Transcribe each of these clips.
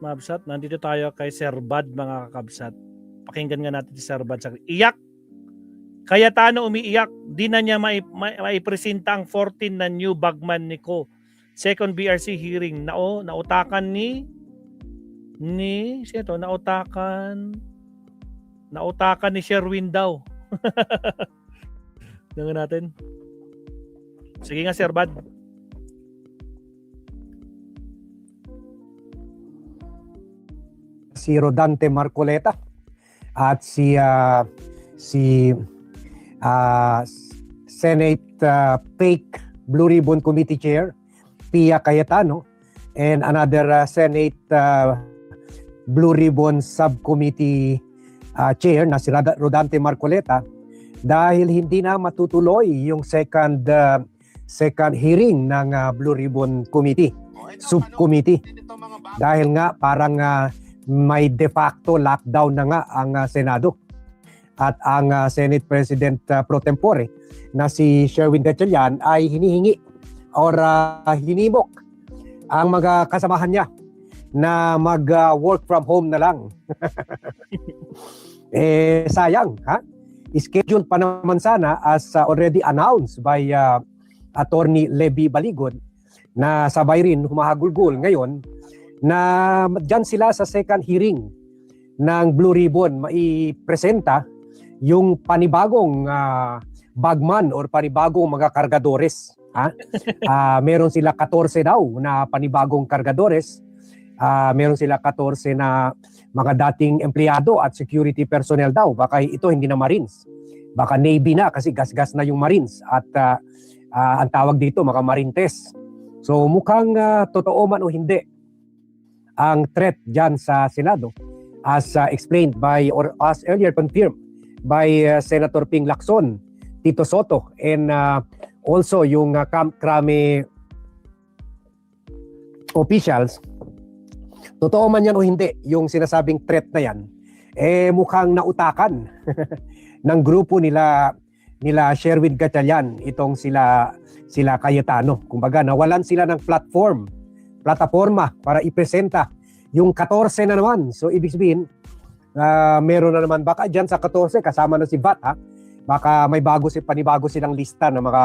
Mabsat, nandito tayo kay Sir Bad, mga kakabsat. Pakinggan nga natin si Sir Bad. Iyak! Cayetano umiiyak. Di na niya maipresenta ang 14 na new bagman ni Ko. Second BRC hearing. Nautakan ni sino? Nautakan ni Sherwin daw. Tingnan natin. Sige nga, Sir Bad. Si Rodante Marcoleta at si Senate Fake Blue Ribbon Committee Chair Pia Cayetano and another Senate Blue Ribbon Subcommittee Chair na si Rodante Marcoleta dahil hindi na matutuloy yung second hearing ng Blue Ribbon Committee Subcommittee dahil nga parang may de facto lockdown na nga ang Senado at ang Senate President pro tempore na si Sherwin Gatchalian ay hinihingi or hinimok ang mga kasamahan niya na mag-work from home na lang. Sayang, ha? Scheduled pa naman sana as already announced by Attorney Levy Baligon na sabay rin humahagulgol ngayon na dyan sila sa second hearing ng Blue Ribbon maipresenta yung panibagong bagman or panibagong mga kargadores. Meron sila 14 daw na panibagong kargadores. Meron sila 14 na mga dating empleyado at security personnel daw. Baka ito hindi na Marines. Baka Navy na kasi gas-gas na yung Marines. At ang tawag dito mga Marintes. So mukhang totoo man o hindi ang threat dyan sa Senado as explained by or as earlier confirmed by Senator Ping Lacson, Tito Soto and also yung Camp Crame officials. Totoo man yan o hindi yung sinasabing threat na yan mukhang nautakan ng grupo nila Sherwin Gatchalian itong sila Cayetano. Kumbaga nawalan sila ng plataforma para ipresenta yung 14 na naman. So ibig sabihin, meron na naman baka dyan sa 14 kasama na si Bat, ha? Baka may panibago silang lista ng mga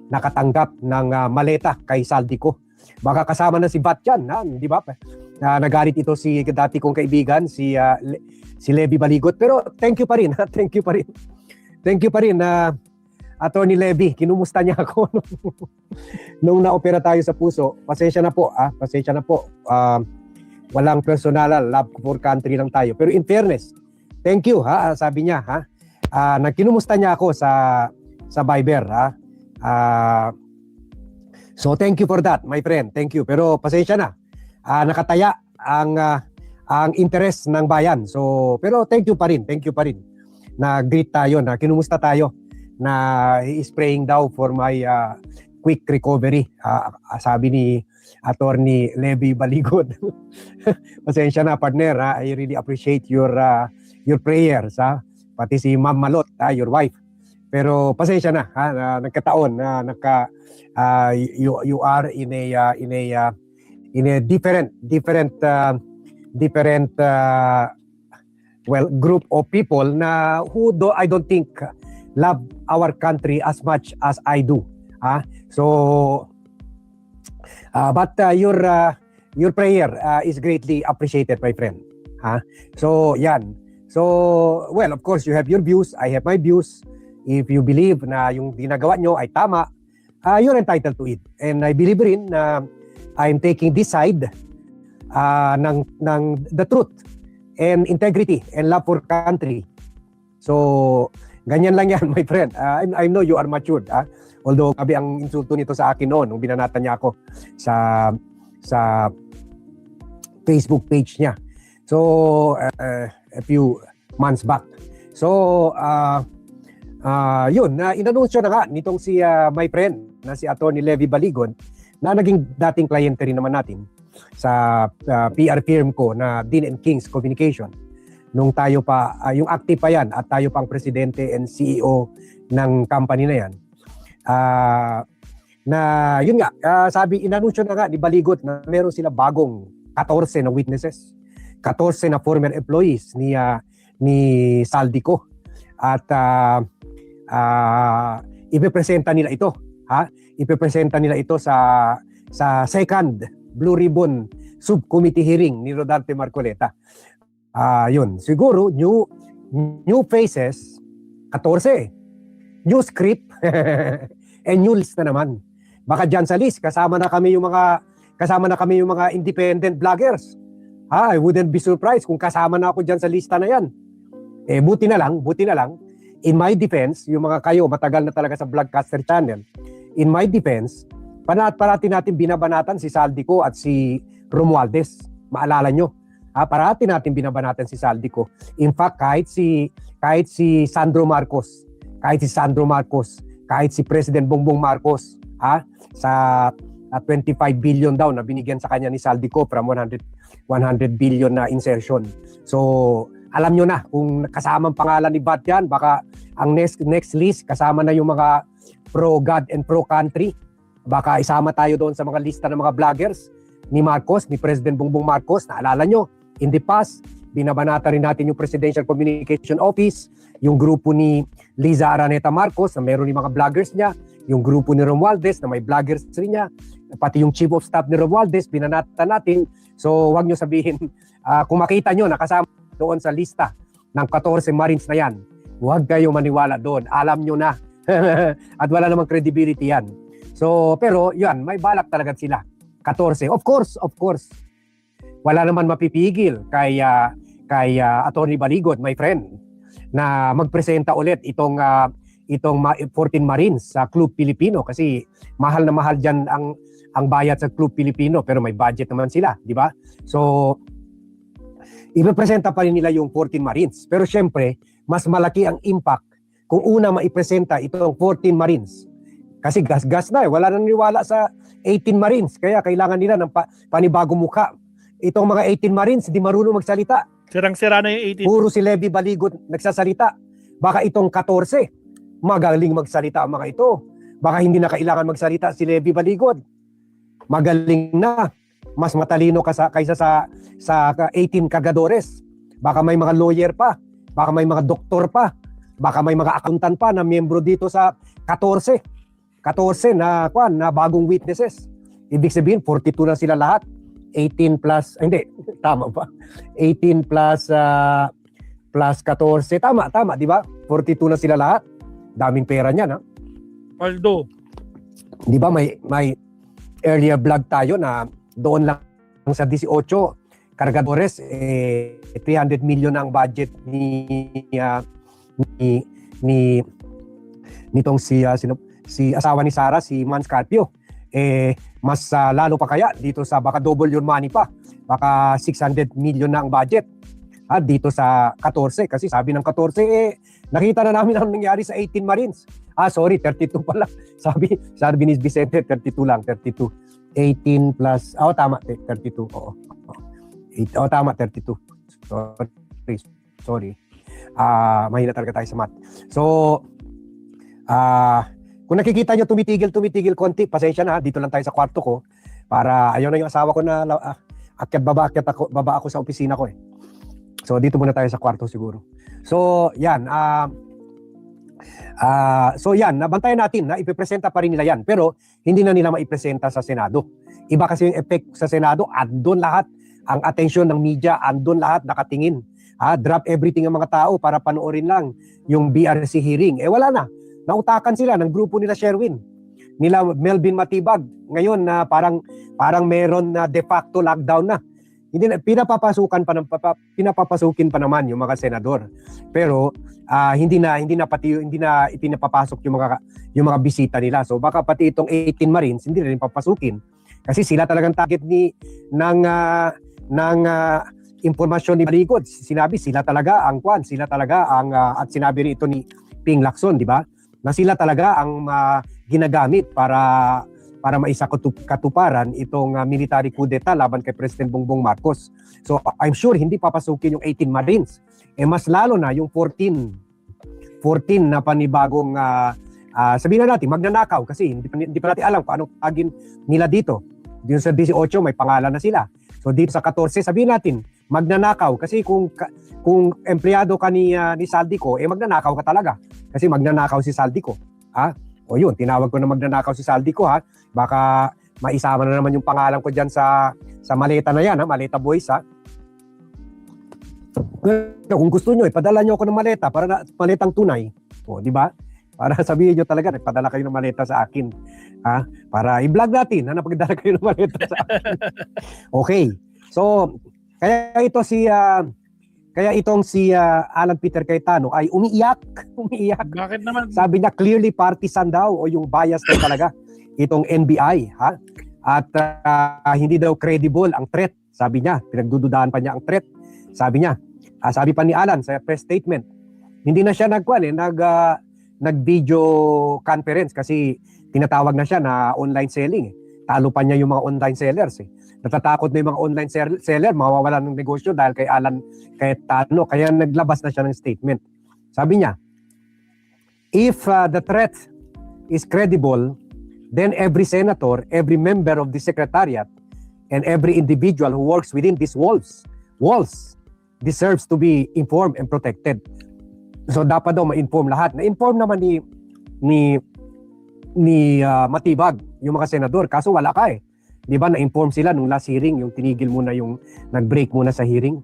nakatanggap ng maleta kay Saldico. Baka kasama na si Bat dyan, ha? Di ba? Nagalit ito si dati kong kaibigan, si Levy Baligot. Pero thank you pa rin, ha? Thank you pa rin Attorney Levy, kinumusta niya ako nung na-opera tayo sa puso. Pasensya na po. Walang personal, love for country lang tayo. Pero in fairness, thank you, ha? Sabi niya, ha? Kinumusta niya ako sa Viber, ha? So thank you for that, my friend. Thank you. Pero pasensya na. Nakataya ang interest ng bayan. So pero thank you pa rin. Na-greet tayo, na kinumusta tayo. Na i-spraying daw for my quick recovery. Sabi ni Attorney Levy Baligon. Pasensya na, partner. I really appreciate your prayers. Pati si Ma'am Malot, your wife. Pero pasensya na, nagkataon na you are in a different group of people na I don't think love our country as much as I do. So but your prayer is greatly appreciated, my friend. So yan. So well, of course you have your views, I have my views. If you believe na yung ginagawa nyo ay tama, you're entitled to it. And I believe rin na I'm taking this side ng the truth and integrity and love for country. So ganyan lang yan, my friend. I know you are matured. Although kabi ang insulto nito sa akin noon nung binanatan niya ako sa Facebook page niya. So a few months back. So yun, inanunsyo na nga nitong si my friend na si Attorney Levy Baligon na naging dating kliyente rin naman natin sa PR firm ko na Dean and Kings Communication. Nung tayo pa, yung active pa yan at tayo pang presidente and CEO ng company na yan. Na yun nga, sabi, inanunsyo na nga ni Baligot na meron sila bagong 14 na witnesses. 14 na former employees ni Saldico. At ipepresenta nila ito, ipepresenta nila ito sa second Blue Ribbon Subcommittee hearing ni Rodante Marcoleta. Yun, siguro new faces 14. New script and new list na naman. Baka diyan sa list kasama na kami yung mga independent vloggers. I wouldn't be surprised kung kasama na ako diyan sa lista na yan. Buti na lang. In my defense, yung mga kayo matagal na talaga sa Vlogcaster channel. In my defense, parati natin binabanatan si Saldico at si Romualdez. Maalala nyo. Parati natin binabanatan si Saldico. In fact, kahit si Sandro Marcos, kahit si President Bongbong Marcos, sa 25 billion daw na binigyan sa kanya ni Saldico from 100 billion na insertion. So, alam nyo na kung kasamang pangalan ni Bat yan, baka ang next list kasama na yung mga pro-God and pro-country. Baka isama tayo doon sa mga lista ng mga vloggers ni Marcos, ni President Bongbong Marcos. Naalala nyo, in the past, binabanata rin natin yung Presidential Communication Office, yung grupo ni Liza Araneta Marcos na meron yung mga vloggers niya, yung grupo ni Romualdez na may vloggers rin niya, pati yung Chief of Staff ni Romualdez, binanata natin. So, wag nyo sabihin, kung makita nyo, nakasama doon sa lista ng 14 Marines na yan, huwag kayo maniwala doon. Alam nyo na. At wala namang credibility yan. So, pero yan, may balak talaga sila. 14. Of course. Wala naman mapipigil kay Attorney Baligon, my friend, na magpresenta ulit itong 14 Marines sa Club Pilipino kasi mahal na mahal diyan ang bayad sa Club Pilipino pero may budget naman sila, di ba? So, ipepresenta pa rin nila yung 14 Marines. Pero syempre, mas malaki ang impact kung una maipresenta itong 14 Marines. Kasi gas-gas na wala nang niwala sa 18 Marines. Kaya kailangan nila ng panibagong mukha. Itong mga 18 Marines, di marunong magsalita. Sirang-sira na yung 18. Puro si Levy Baligon nagsasalita. Baka itong 14, magaling magsalita ang mga ito. Baka hindi na kailangan magsalita si Levy Baligon. Magaling na. Mas matalino kaysa sa 18 kagadores. Baka may mga lawyer pa. Baka may mga doktor pa. Baka may mga accountant pa na miyembro dito sa 14. 14 na bagong witnesses. Ibig sabihin, 42 na sila lahat. 18 plus, hindi, tama ba? 18 plus 14. Tama, di ba? 42 na sila lahat. Daming pera niyan, ha? Aldo. Di ba may earlier vlog tayo na doon lang sa 18 cargadores, 300 million ang budget nitong si asawa ni Sara, si Man Scarpio. Mas lalo pa kaya dito sa baka double your money pa. Baka 600 million na ang budget. Dito sa 14 kasi sabi ng 14 nakita na namin ang nangyari sa 18 Marines. Sorry, 32 pala. Sabi ni Vicente 32 lang, 32. 18 plus, tama, 32. Oo. Tama, 32. Sorry. Mahina talaga tayo sa math. So, kung nakikita nyo tumitigil konti, pasensya na, dito lang tayo sa kwarto ko para ayaw na yung asawa ko na baba ako sa opisina ko . So, dito muna tayo sa kwarto siguro. So, yan. Nabantayan natin na ipipresenta pa rin nila yan. Pero hindi na nila maipresenta sa Senado. Iba kasi yung effect sa Senado. Andun lahat ang atensyon ng media. Andun lahat nakatingin. Drop everything ang mga tao para panoorin lang yung BRC hearing. Wala na. Nautakan sila ng grupo nila Sherwin. Nila Melvin Matibag. Ngayon na parang meron na de facto lockdown na. Hindi na pinapapasukin pa naman yung mga senador. Pero hindi na ipinapapasok yung mga bisita nila. So baka pati itong 18 Marines hindi na rin papasukin kasi sila talagang target ng impormasyon ni Baligon. Sinabi sila talaga ang at sinabi rin ito ni Ping Lacson, di ba? Na sila talaga ang ginagamit para maisakatuparan itong military coup d'etat laban kay President Bongbong Marcos. So I'm sure hindi papasukin yung 18 Marines. Mas lalo na yung 14 na panibagong sabihin na natin magnanakaw kasi hindi pa natin alam kung anong tagin nila dito. Yung sa 18 may pangalan na sila. So dito sa 14, sabihin natin, magnanakaw. Kasi kung empleyado ka ni Saldico, magnanakaw ka talaga. Kasi magnanakaw si Saldico. Ha? O yun, tinawag ko na magnanakaw si Saldico, ha? Baka maisama na naman yung pangalan ko dyan sa maleta na yan, ha? Maleta boys, ha? Kung gusto nyo, ipadala nyo ako ng maleta para maletang tunay. O, di ba? Para sabihin nyo talaga, nagpadala kayo ng maleta sa akin. Ha? Para i-vlog natin, na napagdala kayo ng maleta sa akin. Okay. So, kaya itong si Alan Peter Cayetano ay umiiyak. Bakit naman? Sabi niya clearly partisan daw o yung bias daw talaga itong NBI, ha? At hindi daw credible ang threat. Sabi niya, pinagdududahan pa niya ang threat. Sabi niya, sabi pa ni Alan sa press statement, hindi na siya nag-video conference kasi tinatawag na siya na online selling. Talo pa niya yung mga online sellers. Natatakot na yung mga online seller, mawawalan ng negosyo dahil kay Alan Cayetano. Kaya naglabas na siya ng statement. Sabi niya, if the threat is credible, then every senator, every member of the secretariat, and every individual who works within these walls deserves to be informed and protected. So dapat daw ma-inform lahat. Na-inform naman ni Matibag yung mga senador, kaso wala ka eh. Di ba na-inform sila nung last hearing, yung tinigil muna yung nag-break muna sa hearing.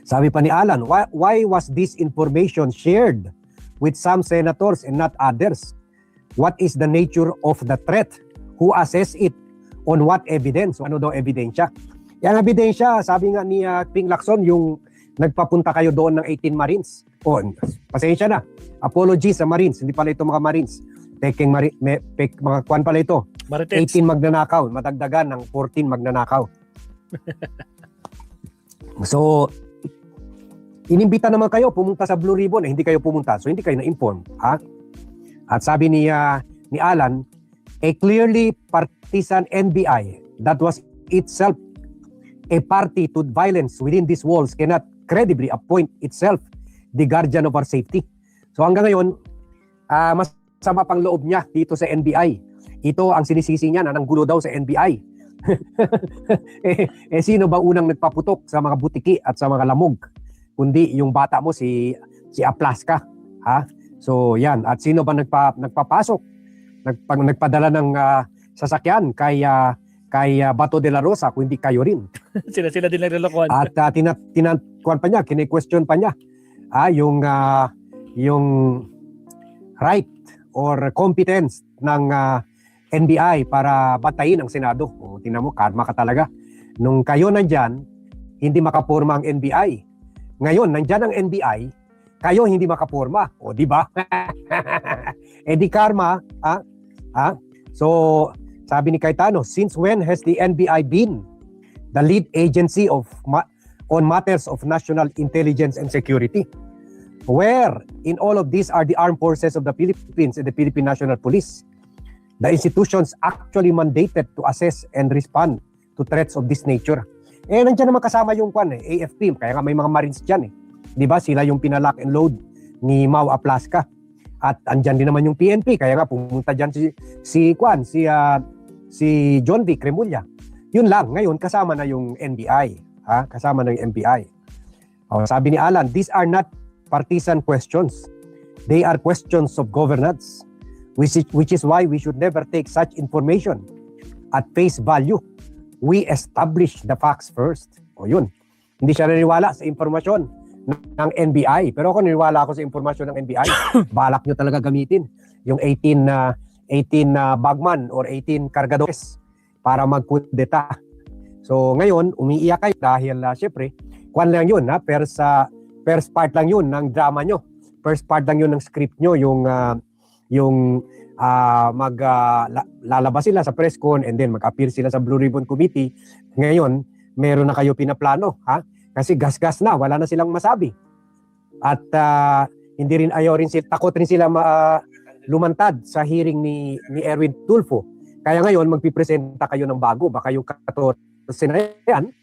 Sabi pa ni Alan, why was this information shared with some senators and not others? What is the nature of the threat? Who assess it? On what evidence? Ano daw ebidensya? Yung ebidensya, sabi nga ni Ping Lacson, yung nagpapunta kayo doon ng 18 Marines. Pasensya na. Apology sa Marines. Hindi pala ito mga Marines. Mga kwan pala ito. Marites. 18 magnanakaw. Madagdagan ng 14 magnanakaw. So, inimbita naman kayo pumunta sa Blue Ribbon. Hindi kayo pumunta. So, hindi kayo na-inform. Ha? At sabi ni Alan, a clearly partisan NBI that was itself a party to violence within these walls cannot credibly appoint itself the guardian of our safety. So hanggang ngayon, masama pang loob niya dito sa NBI. Ito ang sinisisi niya na nanggulo daw sa NBI. Sino ba unang nagpaputok sa mga butiki at sa mga lamog? Kundi yung bata mo si Aplaska. Ha? So yan. At sino ba nagpapasok? Nagpadala ng sasakyan kay Bato de la Rosa, kung hindi kayo rin. sila din naglolokohan. At tinatkuan pa niya, kine-question pa niya yung right or competence ng NBI para batayin ang Senado. O, tingnan mo, karma ka talaga. Nung kayo nandyan, hindi makaporma ang NBI. Ngayon, nandyan ang NBI, kayo hindi makaporma. O, di ba? Di karma, So, sabi ni Cayetano, since when has the NBI been the lead agency on matters of national intelligence and security? Where in all of these are the armed forces of the Philippines and the Philippine National Police? The institutions actually mandated to assess and respond to threats of this nature. Nandiyan naman kasama yung AFP, kaya nga may mga Marines dyan. Di ba? Sila yung pinalock and load ni Mau Aplaska. At andyan din naman yung PNP, kaya nga pumunta dyan si John V. Cremulya. Yun lang, ngayon kasama na yung NBI. Kasama na yung NBI. Sabi ni Alan, these are not partisan questions. They are questions of governance, which is why we should never take such information at face value. We establish the facts first. Yun. Hindi siya naniniwala sa impormasyon ng NBI. Pero ako naniniwala ako sa impormasyon ng NBI. Balak nyo talaga gamitin yung 18 bagman or 18 cargadores para magkudeta. So ngayon, umiiyak kayo dahil syempre, kwan lang yun, first part lang yun ng drama nyo. First part lang yun ng script nyo, lalabas sila sa press con and then mag-appear sila sa Blue Ribbon Committee. Ngayon, meron na kayo pinaplano, kasi gas-gas na, wala na silang masabi. At hindi rin takot rin sila lumantad sa hearing ni Erwin Tulfo. Kaya ngayon, magpipresenta kayo ng bago. Baka yung 14 na yan,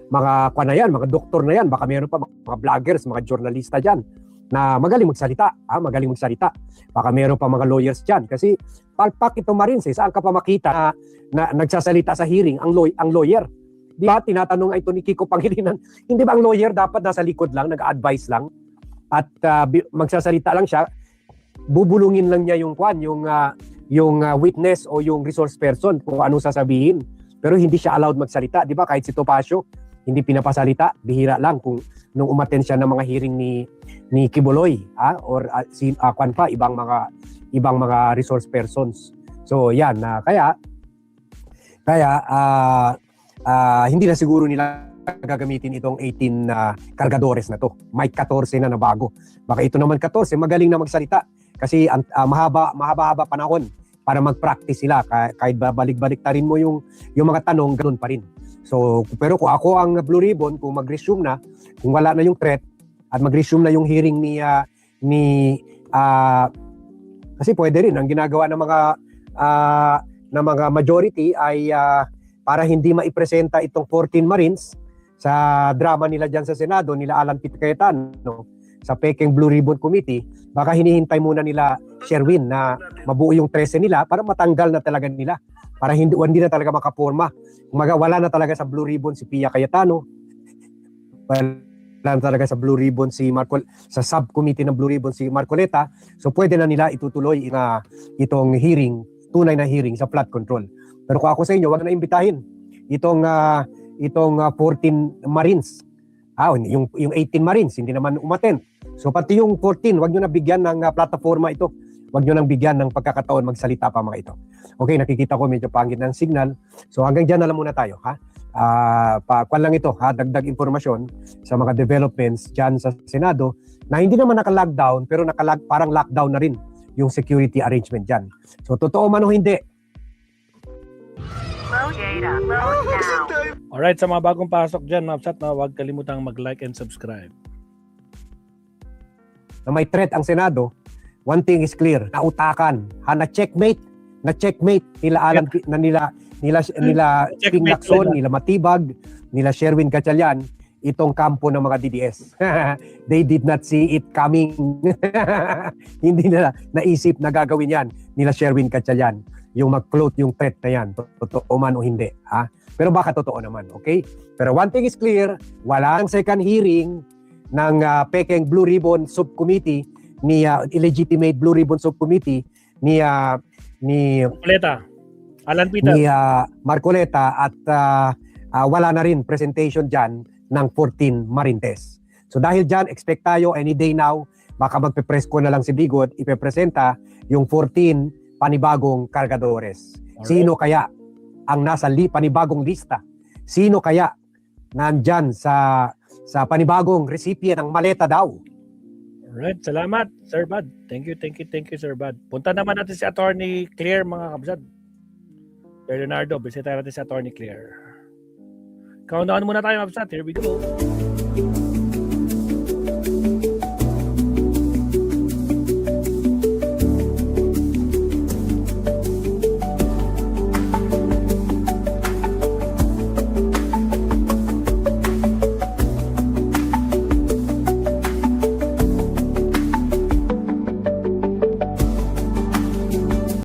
mga kwan na yan, mga doktor na yan, baka meron pa mga vloggers, mga journalista dyan na magaling magsalita. Baka meron pa mga lawyers dyan. Kasi palpak ito Marines, saan ka pa makita na nagsasalita sa hearing ang lawyer? Di ba, tinatanong ito ni Kiko Pangilinan, hindi ba ang lawyer dapat nasa likod lang, nag-advise lang, at magsasalita lang siya, bubulungin lang niya yung witness o yung resource person kung ano sasabihin. Pero hindi siya allowed magsalita, di ba? Kahit si Topacio, hindi pinapasalita, bihira lang kung nung umattend siya ng mga hearing ni Kibuloy, or ibang mga resource persons. So yan, kaya hindi na siguro nila gagamitin itong 18 kargadores na to. May 14 na bago. Baka ito naman 14, magaling na magsalita kasi mahaba-haba panahon para mag-practice sila. Kahit babalik-balik ta rin mo yung mga tanong, ganoon pa rin. So, pero kung ako ang Blue Ribbon, kung mag-resume na, kung wala na yung threat at mag-resume na yung hearing kasi pwede rin ang ginagawa ng mga majority ay para hindi maipresenta itong 14 Marines sa drama nila dyan sa Senado, nila Alan Pete Cayetano, sa Peking Blue Ribbon Committee, baka hinihintay muna nila Sherwin na mabuo yung 13 nila para matanggal na talaga nila. Para hindi na talaga makaporma. Wala na talaga sa Blue Ribbon si Pia Cayetano. Wala na talaga sa Blue Ribbon sa subcommittee ng Blue Ribbon si Marcoleta. So pwede na nila itutuloy itong hearing, tunay na hearing sa flood control. Pero kung ako sa inyo, wag na imbitahin itong 14 Marines. Yung 18 Marines, hindi naman umattend. So pati yung 14, wag nyo na bigyan ng plataforma ito. Wag nyo nang bigyan ng pagkakataon magsalita pa mga ito. Okay, nakikita ko medyo pangit ng signal. So hanggang dyan na lang muna tayo. Kwan lang ito, dagdag informasyon sa mga developments dyan sa Senado na hindi naman naka-lockdown pero parang lockdown na rin yung security arrangement dyan. So totoo man o hindi. Alright, sa mga bagong pasok dyan, Mapsat, huwag kalimutang mag-like and subscribe. Na may threat ang Senado, one thing is clear, nautakan, na-checkmate nila Alan, nila Ping Lacson, nila Matibag, nila Sherwin Gatchalian, itong kampo ng mga DDS. They did not see it coming. Hindi nila naisip na gagawin yan nila Sherwin Gatchalian, yung mag-float yung threat na yan, totoo man o hindi. Pero baka totoo naman, okay? Pero one thing is clear, walang second hearing ng Peking Blue Ribbon Subcommittee ni illegitimate Blue Ribbon Subcommittee ni Marcoleta, Alan Peter, ni Marcoleta at wala na rin presentation dyan ng 14 Marintes. So dahil dyan, expect tayo any day now, baka magpe-press ko na lang si Bigot, ipepresenta yung 14 panibagong kargadores. Alright. Sino kaya ang nasa panibagong lista? Sino kaya nandyan sa panibagong recipient ng maleta daw? Alright, salamat, Sir Bad. Thank you, Sir Bad. Punta naman natin si Attorney Claire, mga kabsat. Sir Leonardo, bisita natin si Attorney Claire. Countdown muna tayo, kabsat. Here we go.